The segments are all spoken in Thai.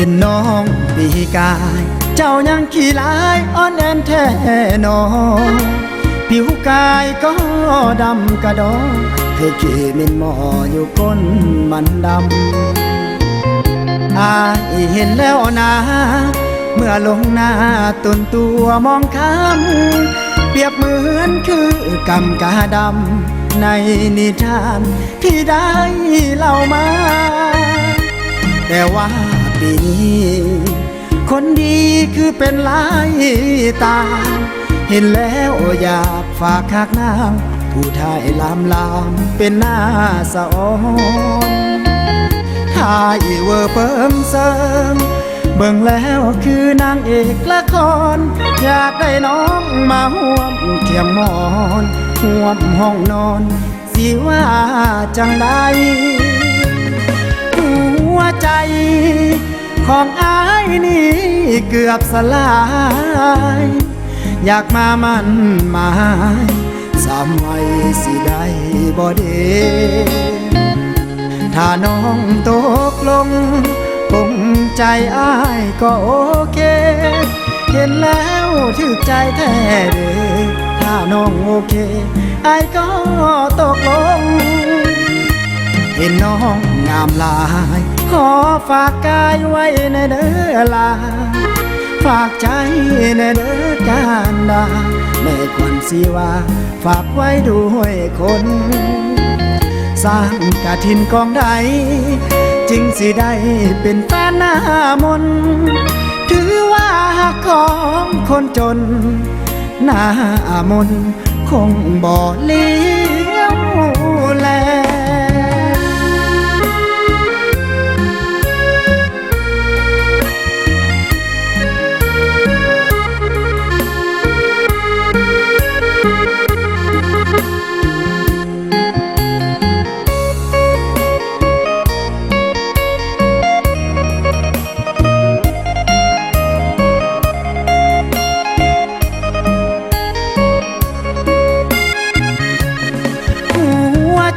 ห็นน้องปีกายเจ้ายังขี้ลายอ่อนแอนแท้นอผิวกายก็ดำกระดอเคยขี้มินหมออยู่ก้นมันดำอายเห็นแล้วนะเมื่อลงหน้าต้นตัวมองข้ามเปรียบเหมือนคือกำกาดำในนิทานที่ได้เล่ามาแต่ว่าปีนี้คนดีคือเป็นลายตาเห็นแล้วอยากฝากคักนางผู้ทายลามเป็นหน้าสะออนทายเวอร์เพิ่มเสริมเบิ่งแล้วคือนางเอกละครอยากได้น้องมาห่วมเคียงมอนห่วมห้องนอนสิว่าจังใดหัวใจของอายนี่เกือบสลายอยากมามันหมายสามไว้สิได้บ่เดถ้าน้องตกลงคงใจอายก็โอเคเห็นแล้วถึกใจแท้เด้อถ้าน้องโอเคอายก็ตกลงเห็นน้องงามหลายขอฝากกายไว้ในเด้อลาฝากใจในเด้อการดาแม่ควันสิว่าฝากไว้ด้วยคนสร้างกฐินกองใดจึงสิได้เป็นแฟนหน้ามนถือว่าหักของคนจนหน้ามนคงบ่เลี้ยวแล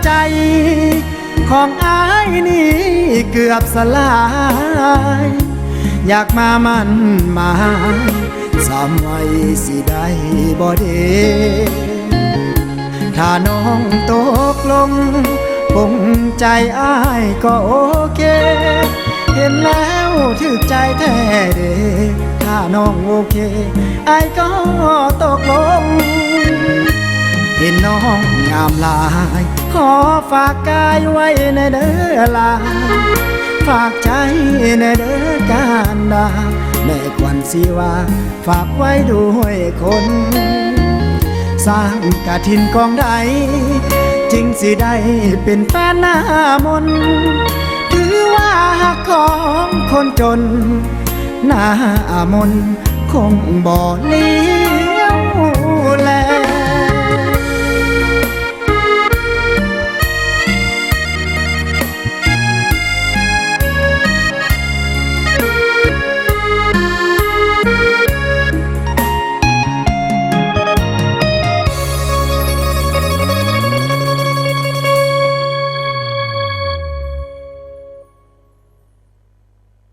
ใจของอายนี่เกือบสลายอยากมามันหมายสามไว้สิได้บ่เดถ้าน้องตกลงคงใจอายก็โอเคเห็นแล้วถึกใจแท้เด้ถ้าน้องโอเคอายก็ตกลงเห็นน้องงามหลายขอฝากกายไว้ในเด้อลาฝากใจในเด้อการดาแม่ควันสิว่าฝากไว้ด้วยคนสร้างกฐินกองใดจึงสิได้เป็นแฟนหน้ามนถือว่าหักของคนจนหน้ามนคงบ่เลี้